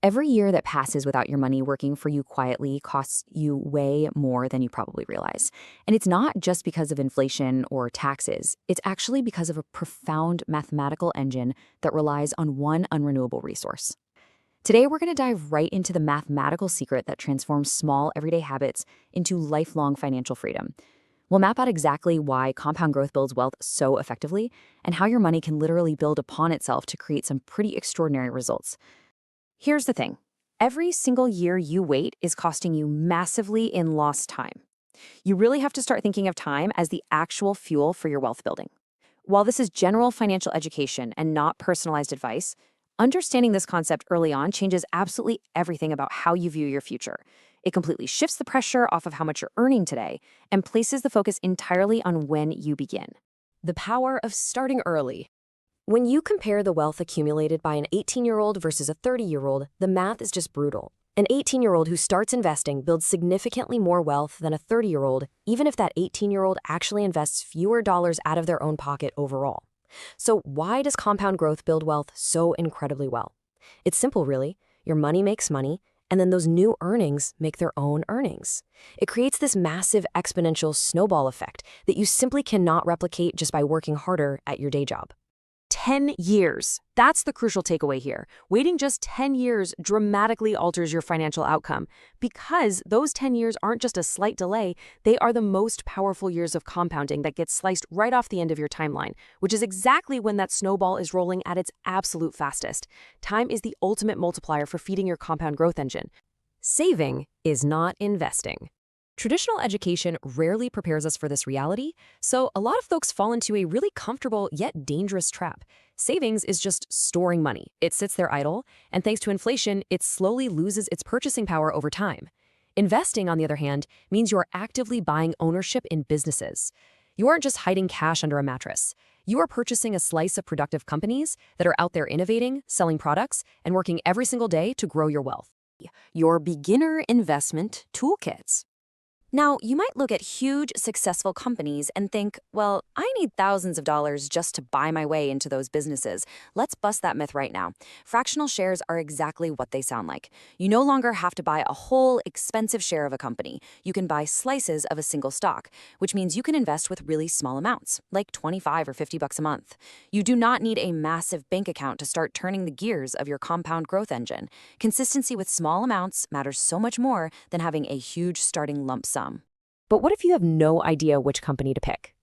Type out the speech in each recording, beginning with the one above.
Every year that passes without your money working for you quietly costs you way more than you probably realize. And it's not just because of inflation or taxes, it's actually because of a profound mathematical engine that relies on one unrenewable resource. Today, we're going to dive right into the mathematical secret that transforms small, everyday habits into lifelong financial freedom. We'll map out exactly why compound growth builds wealth so effectively and how your money can literally build upon itself to create some pretty extraordinary results. Here's the thing. Every single year you wait is costing you massively in lost time. You really have to start thinking of time as the actual fuel for your wealth building. While this is general financial education and not personalized advice, understanding this concept early on changes absolutely everything about how you view your future. It completely shifts the pressure off of how much you're earning today and places the focus entirely on when you begin. The power of starting early. When you compare the wealth accumulated by an 18-year-old versus a 30-year-old, the math is just brutal. An 18-year-old who starts investing builds significantly more wealth than a 30-year-old, even if that 18-year-old actually invests fewer dollars out of their own pocket overall. So why does compound growth build wealth so incredibly well? It's simple, really. Your money makes money, and then those new earnings make their own earnings. It creates this massive exponential snowball effect that you simply cannot replicate just by working harder at your day job. 10 years. That's the crucial takeaway here. Waiting just 10 years dramatically alters your financial outcome because those 10 years aren't just a slight delay, they are the most powerful years of compounding that get sliced right off the end of your timeline, which is exactly when that snowball is rolling at its absolute fastest. Time is the ultimate multiplier for feeding your compound growth engine. Saving is not investing. Traditional education rarely prepares us for this reality, so a lot of folks fall into a really comfortable yet dangerous trap. Savings is just storing money. It sits there idle, and thanks to inflation, it slowly loses its purchasing power over time. Investing, on the other hand, means you are actively buying ownership in businesses. You aren't just hiding cash under a mattress. You are purchasing a slice of productive companies that are out there innovating, selling products, and working every single day to grow your wealth. Your beginner investment toolkits. Now, you might look at huge, successful companies and think, well, I need thousands of dollars just to buy my way into those businesses. Let's bust that myth right now. Fractional shares are exactly what they sound like. You no longer have to buy a whole expensive share of a company. You can buy slices of a single stock, which means you can invest with really small amounts, like 25 or 50 bucks a month. You do not need a massive bank account to start turning the gears of your compound growth engine. Consistency with small amounts matters so much more than having a huge starting lump sum. But what if you have no idea which company to pick?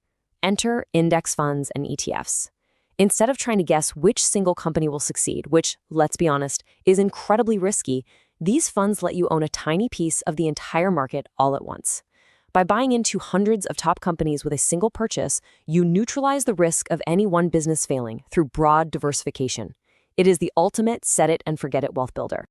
Enter index funds and ETFs. Instead of trying to guess which single company will succeed, which, let's be honest, is incredibly risky, these funds let you own a tiny piece of the entire market all at once. By buying into hundreds of top companies with a single purchase, you neutralize the risk of any one business failing through broad diversification. It is the ultimate set-it-and-forget-it wealth builder.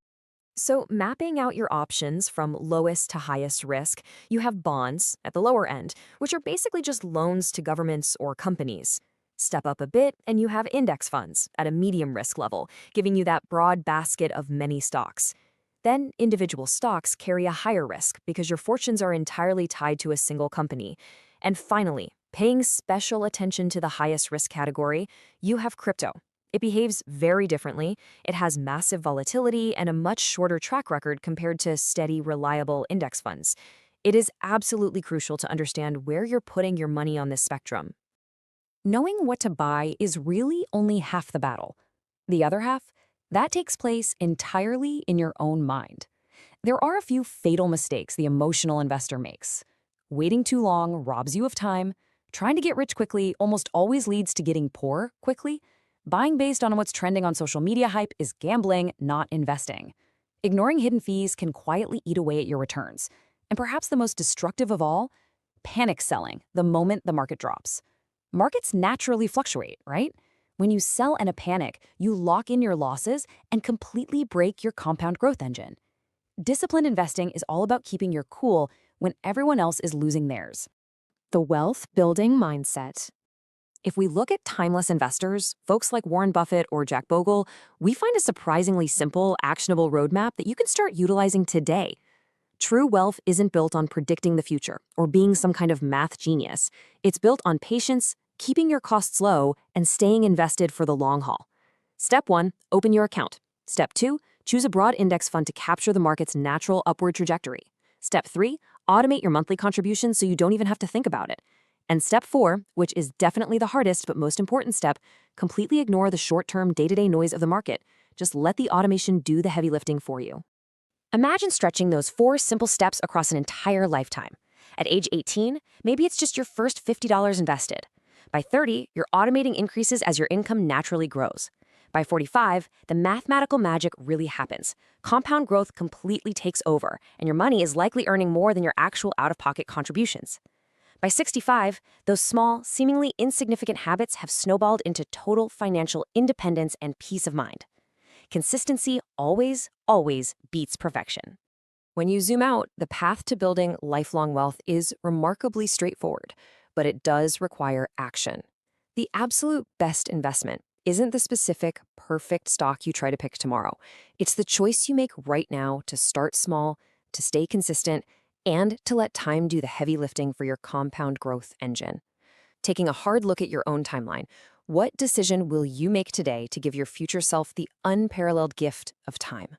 So, mapping out your options from lowest to highest risk, you have bonds at the lower end, which are basically just loans to governments or companies. Step up a bit, and you have index funds at a medium risk level, giving you that broad basket of many stocks. Then, individual stocks carry a higher risk because your fortunes are entirely tied to a single company. And finally, paying special attention to the highest risk category, you have crypto. It behaves very differently. It has massive volatility and a much shorter track record compared to steady, reliable index funds. It is absolutely crucial to understand where you're putting your money on this spectrum. Knowing what to buy is really only half the battle. The other half, that takes place entirely in your own mind. There are a few fatal mistakes the emotional investor makes. Waiting too long robs you of time. Trying to get rich quickly almost always leads to getting poor quickly. Buying based on what's trending on social media hype is gambling, not investing. Ignoring hidden fees can quietly eat away at your returns. And perhaps the most destructive of all, panic selling the moment the market drops. Markets naturally fluctuate, right? When you sell in a panic, you lock in your losses and completely break your compound growth engine. Disciplined investing is all about keeping your cool when everyone else is losing theirs. The wealth building mindset. If we look at timeless investors, folks like Warren Buffett or Jack Bogle, we find a surprisingly simple, actionable roadmap that you can start utilizing today. True wealth isn't built on predicting the future or being some kind of math genius. It's built on patience, keeping your costs low, and staying invested for the long haul. Step 1, open your account. Step 2, Choose a broad index fund to capture the market's natural upward trajectory. Step 3, automate your monthly contributions so you don't even have to think about it. And step 4, which is definitely the hardest but most important step, completely ignore the short-term day-to-day noise of the market. Just let the automation do the heavy lifting for you. Imagine stretching those 4 simple steps across an entire lifetime. At age 18, maybe it's just your first $50 invested. By 30, your automating increases as your income naturally grows. By 45, the mathematical magic really happens. Compound growth completely takes over, and your money is likely earning more than your actual out-of-pocket contributions. By 65, those small, seemingly insignificant habits have snowballed into total financial independence and peace of mind. Consistency always, always beats perfection. When you zoom out, the path to building lifelong wealth is remarkably straightforward, but it does require action. The absolute best investment isn't the specific, perfect stock you try to pick tomorrow. It's the choice you make right now to start small, to stay consistent, and to let time do the heavy lifting for your compound growth engine. Taking a hard look at your own timeline, what decision will you make today to give your future self the unparalleled gift of time?